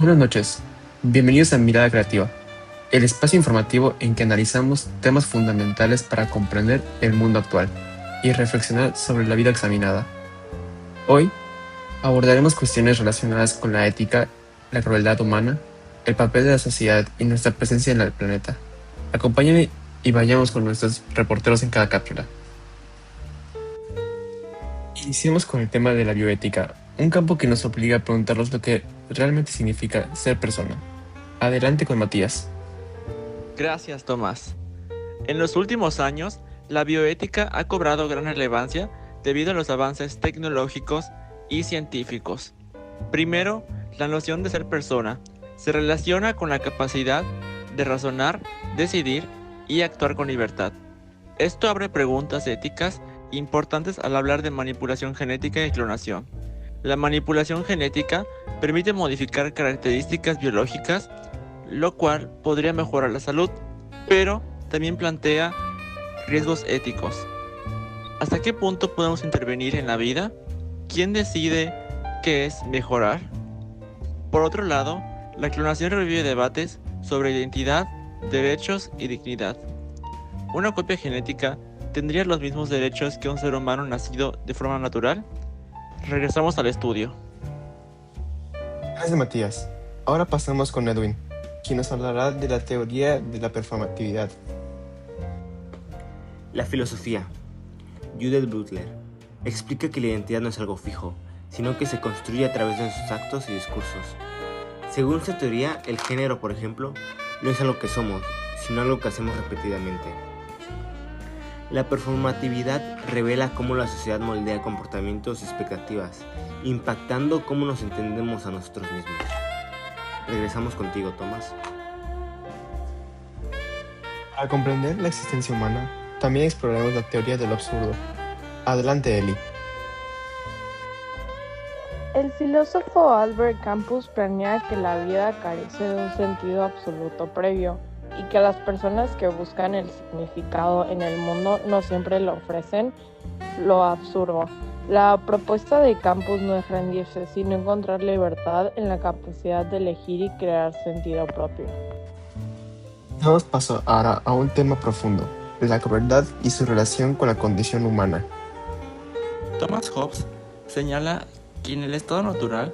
Buenas noches, bienvenidos a Mirada Creativa, el espacio informativo en que analizamos temas fundamentales para comprender el mundo actual y reflexionar sobre la vida examinada. Hoy abordaremos cuestiones relacionadas con la ética, la crueldad humana, el papel de la sociedad y nuestra presencia en el planeta. Acompáñenme y vayamos con nuestros reporteros en cada cápsula. Iniciemos con el tema de la bioética, un campo que nos obliga a preguntarnos lo que realmente significa ser persona. Adelante con Matías. Gracias, Tomás. En los últimos años, la bioética ha cobrado gran relevancia debido a los avances tecnológicos y científicos. Primero, la noción de ser persona se relaciona con la capacidad de razonar, decidir y actuar con libertad. Esto abre preguntas éticas importantes al hablar de manipulación genética y clonación. La manipulación genética permite modificar características biológicas, lo cual podría mejorar la salud, pero también plantea riesgos éticos. ¿Hasta qué punto podemos intervenir en la vida? ¿Quién decide qué es mejorar? Por otro lado, la clonación revive debates sobre identidad, derechos y dignidad. ¿Una copia genética tendría los mismos derechos que un ser humano nacido de forma natural? Regresamos al estudio. Gracias, Matías. Ahora pasamos con Edwin, quien nos hablará de la teoría de la performatividad. La filosofía. Judith Butler explica que la identidad no es algo fijo, sino que se construye a través de sus actos y discursos. Según esta teoría, el género, por ejemplo, no es algo que somos, sino algo que hacemos repetidamente. La performatividad revela cómo la sociedad moldea comportamientos y expectativas, impactando cómo nos entendemos a nosotros mismos. Regresamos contigo, Tomás. Para comprender la existencia humana, también exploraremos la teoría del absurdo. Adelante, Eli. El filósofo Albert Camus planea que la vida carece de un sentido absoluto previo y que las personas que buscan el significado en el mundo no siempre lo ofrecen lo absurdo. La propuesta de Camus no es rendirse, sino encontrar libertad en la capacidad de elegir y crear sentido propio. Damos paso ahora a un tema profundo, la crueldad y su relación con la condición humana. Thomas Hobbes señala que en el estado natural,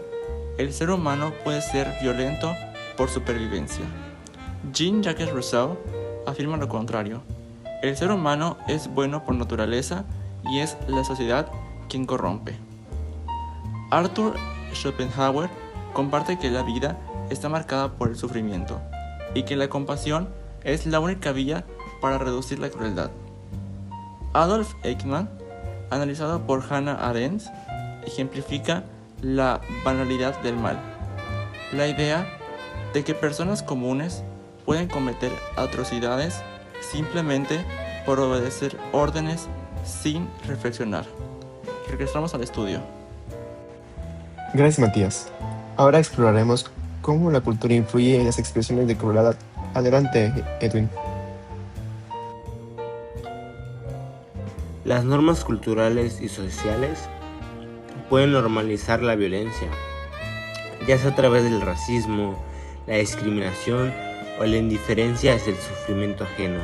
el ser humano puede ser violento por supervivencia. Jean-Jacques Rousseau afirma lo contrario. El ser humano es bueno por naturaleza y es la sociedad quien corrompe. Arthur Schopenhauer comparte que la vida está marcada por el sufrimiento y que la compasión es la única vía para reducir la crueldad. Adolf Eichmann, analizado por Hannah Arendt, ejemplifica la banalidad del mal. La idea de que personas comunes pueden cometer atrocidades simplemente por obedecer órdenes sin reflexionar. Regresamos al estudio. Gracias, Matías. Ahora exploraremos cómo la cultura influye en las expresiones de crueldad. Adelante, Edwin. Las normas culturales y sociales pueden normalizar la violencia, ya sea a través del racismo, la discriminación o la indiferencia hacia el sufrimiento ajeno.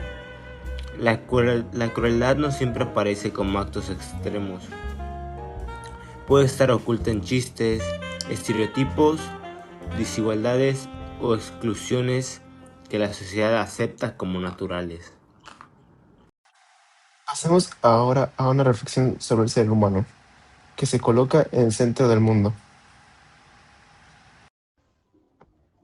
La crueldad no siempre aparece como actos extremos. Puede estar oculta en chistes, estereotipos, desigualdades o exclusiones que la sociedad acepta como naturales. Pasemos ahora a una reflexión sobre el ser humano, que se coloca en el centro del mundo.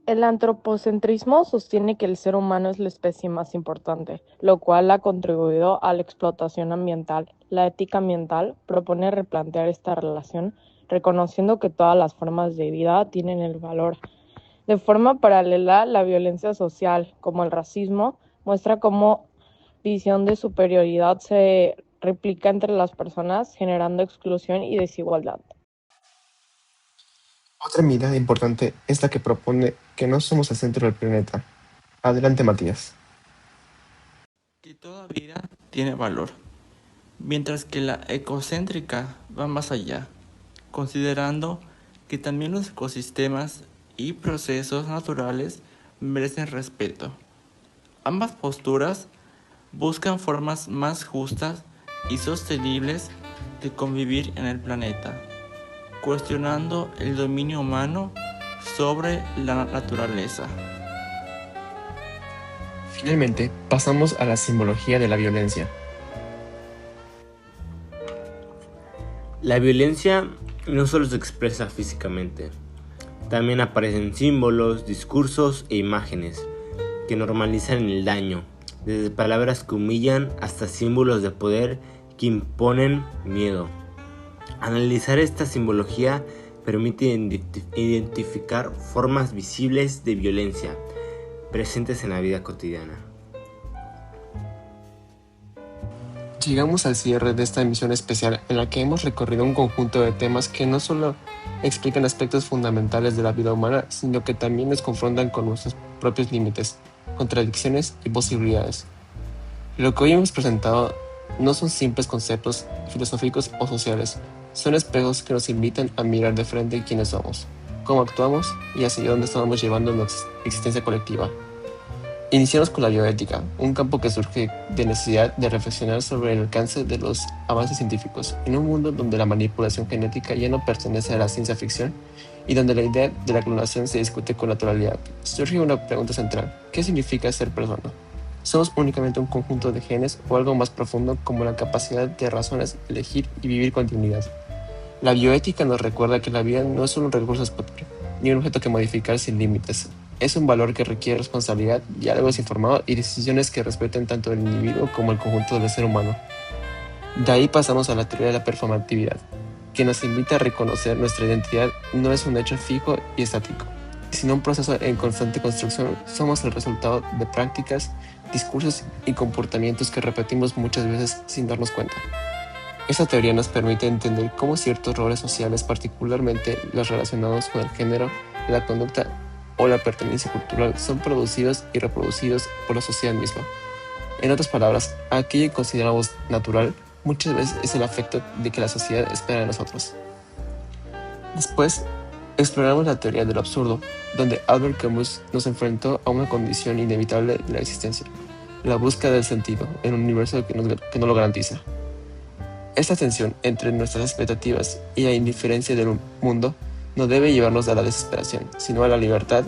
El antropocentrismo sostiene que el ser humano es la especie más importante, lo cual ha contribuido a la explotación ambiental. La ética ambiental propone replantear esta relación, reconociendo que todas las formas de vida tienen el valor. De forma paralela, la violencia social, como el racismo, muestra cómo visión de superioridad se replica entre las personas, generando exclusión y desigualdad. Otra mirada importante es la que propone que no somos el centro del planeta. Adelante, Matías. Que toda vida tiene valor, mientras que la ecocéntrica va más allá, considerando que también los ecosistemas y procesos naturales merecen respeto. Ambas posturas buscan formas más justas y sostenibles de convivir en el planeta, cuestionando el dominio humano sobre la naturaleza. Finalmente, pasamos a la simbología de la violencia. La violencia no solo se expresa físicamente, también aparecen símbolos, discursos e imágenes que normalizan el daño, desde palabras que humillan hasta símbolos de poder que imponen miedo. Analizar esta simbología permite identificar formas visibles de violencia presentes en la vida cotidiana. Llegamos al cierre de esta emisión especial en la que hemos recorrido un conjunto de temas que no solo explican aspectos fundamentales de la vida humana, sino que también nos confrontan con nuestros propios límites, contradicciones y posibilidades. Lo que hoy hemos presentado no son simples conceptos filosóficos o sociales, son espejos que nos invitan a mirar de frente quiénes somos, cómo actuamos y hacia dónde estamos llevando nuestra existencia colectiva. Iniciamos con la bioética, un campo que surge de necesidad de reflexionar sobre el alcance de los avances científicos, en un mundo donde la manipulación genética ya no pertenece a la ciencia ficción y donde la idea de la clonación se discute con naturalidad. Surge una pregunta central: ¿qué significa ser persona? ¿Somos únicamente un conjunto de genes o algo más profundo como la capacidad de razones, elegir y vivir con dignidad? La bioética nos recuerda que la vida no es solo un recurso explotable, ni un objeto que modificar sin límites. Es un valor que requiere responsabilidad, diálogos informados y decisiones que respeten tanto el individuo como el conjunto del ser humano. De ahí pasamos a la teoría de la performatividad, que nos invita a reconocer nuestra identidad no es un hecho fijo y estático, sino un proceso en constante construcción. Somos el resultado de prácticas, discursos y comportamientos que repetimos muchas veces sin darnos cuenta. Esta teoría nos permite entender cómo ciertos roles sociales, particularmente los relacionados con el género, la conducta o la pertenencia cultural, son producidos y reproducidos por la sociedad misma. En otras palabras, aquello que consideramos natural muchas veces es el afecto de que la sociedad espera de nosotros. Después, exploramos la teoría de lo absurdo, donde Albert Camus nos enfrentó a una condición inevitable de la existencia: la búsqueda del sentido en un universo que no lo garantiza. Esta tensión entre nuestras expectativas y la indiferencia del mundo no debe llevarnos a la desesperación, sino a la libertad.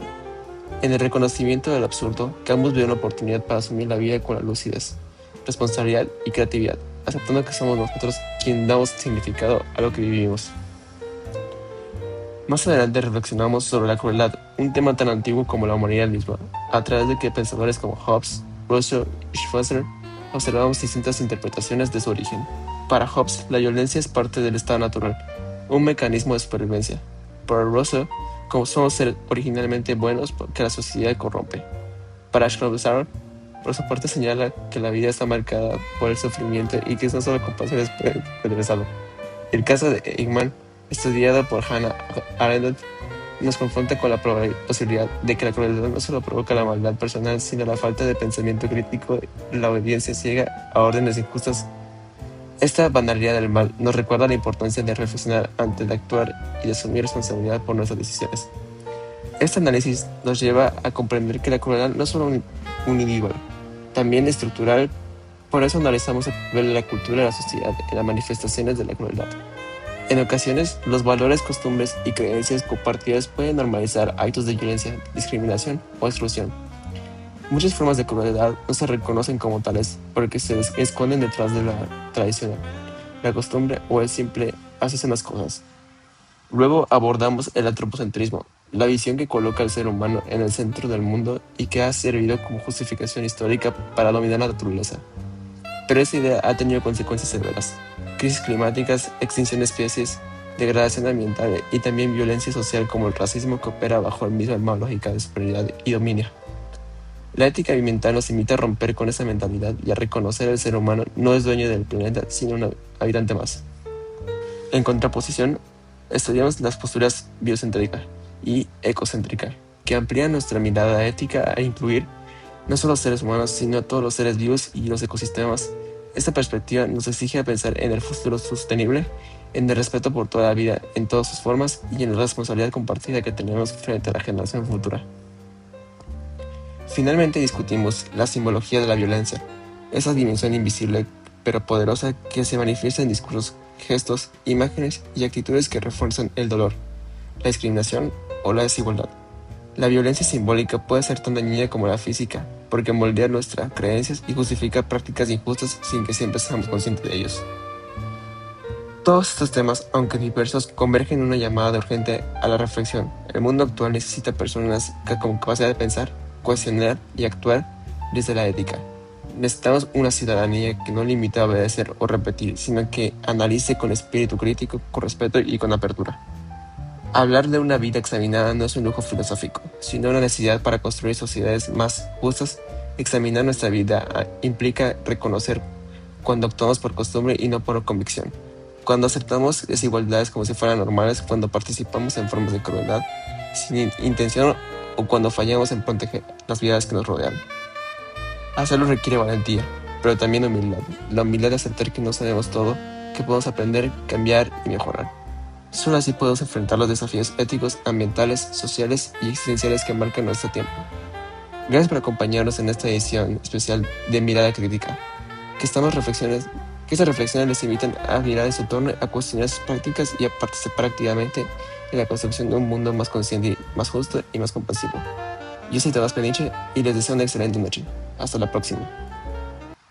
En el reconocimiento del absurdo, Camus vio una oportunidad para asumir la vida con la lucidez, responsabilidad y creatividad, aceptando que somos nosotros quienes damos significado a lo que vivimos. Más adelante reflexionamos sobre la crueldad, un tema tan antiguo como la humanidad misma, a través de que pensadores como Hobbes, Rousseau y Schweitzer observamos distintas interpretaciones de su origen. Para Hobbes, la violencia es parte del estado natural, un mecanismo de supervivencia. Para Rousseau, como somos seres originalmente buenos que la sociedad corrompe. Para Schweitzer, por su parte, señala que la vida está marcada por el sufrimiento y que no solo compasión puede regresarlo. El caso de Eichmann, estudiado por Hannah Arendt, nos confronta con la posibilidad de que la crueldad no solo provoca la maldad personal, sino la falta de pensamiento crítico y la obediencia ciega a órdenes injustas. Esta banalidad del mal nos recuerda la importancia de reflexionar antes de actuar y de asumir responsabilidad por nuestras decisiones. Este análisis nos lleva a comprender que la crueldad no es solo un individual, también estructural. Por eso analizamos el papel de la cultura de la sociedad en las manifestaciones de la crueldad. En ocasiones, los valores, costumbres y creencias compartidas pueden normalizar actos de violencia, discriminación o exclusión. Muchas formas de crueldad no se reconocen como tales porque se esconden detrás de la tradición, la costumbre o el simple hacerse las cosas. Luego abordamos el antropocentrismo, la visión que coloca al ser humano en el centro del mundo y que ha servido como justificación histórica para dominar la naturaleza. Pero esta idea ha tenido consecuencias severas: crisis climáticas, extinción de especies, degradación ambiental y también violencia social como el racismo, que opera bajo la misma lógica de superioridad y dominio. La ética ambiental nos invita a romper con esa mentalidad y a reconocer que el ser humano no es dueño del planeta, sino un habitante más. En contraposición, estudiamos las posturas biocéntrica y ecocéntrica, que amplían nuestra mirada ética a incluir no solo los seres humanos, sino a todos los seres vivos y los ecosistemas. Esta perspectiva nos exige pensar en el futuro sostenible en el respeto por toda la vida en todas sus formas y en la responsabilidad compartida que tenemos frente a la generación futura. Finalmente discutimos la simbología de la violencia, esa dimensión invisible pero poderosa que se manifiesta en discursos, gestos, imágenes y actitudes que refuerzan el dolor, la discriminación o la desigualdad. La violencia simbólica puede ser tan dañina como la física, porque moldea nuestras creencias y justifica prácticas injustas sin que siempre seamos conscientes de ellos. Todos estos temas, aunque diversos, convergen en una llamada urgente a la reflexión. El mundo actual necesita personas con capacidad de pensar, cuestionar y actuar desde la ética. Necesitamos una ciudadanía que no limite a obedecer o repetir, sino que analice con espíritu crítico, con respeto y con apertura. Hablar de una vida examinada no es un lujo filosófico, sino una necesidad para construir sociedades más justas. Examinar nuestra vida implica reconocer cuando actuamos por costumbre y no por convicción, cuando aceptamos desigualdades como si fueran normales, cuando participamos en formas de crueldad sin intención o cuando fallamos en proteger las vidas que nos rodean. Hacerlo requiere valentía, pero también humildad, la humildad de aceptar que no sabemos todo, que podemos aprender, cambiar y mejorar. Solo así podemos enfrentar los desafíos éticos, ambientales, sociales y existenciales que marcan nuestro tiempo. Gracias por acompañarnos en esta edición especial de Mirada Crítica. Que estas reflexiones les invitan a mirar en su entorno, a cuestionar sus prácticas y a participar activamente en la construcción de un mundo más consciente, más justo y más compasivo. Yo soy Tomás Peniche y les deseo una excelente noche. Hasta la próxima.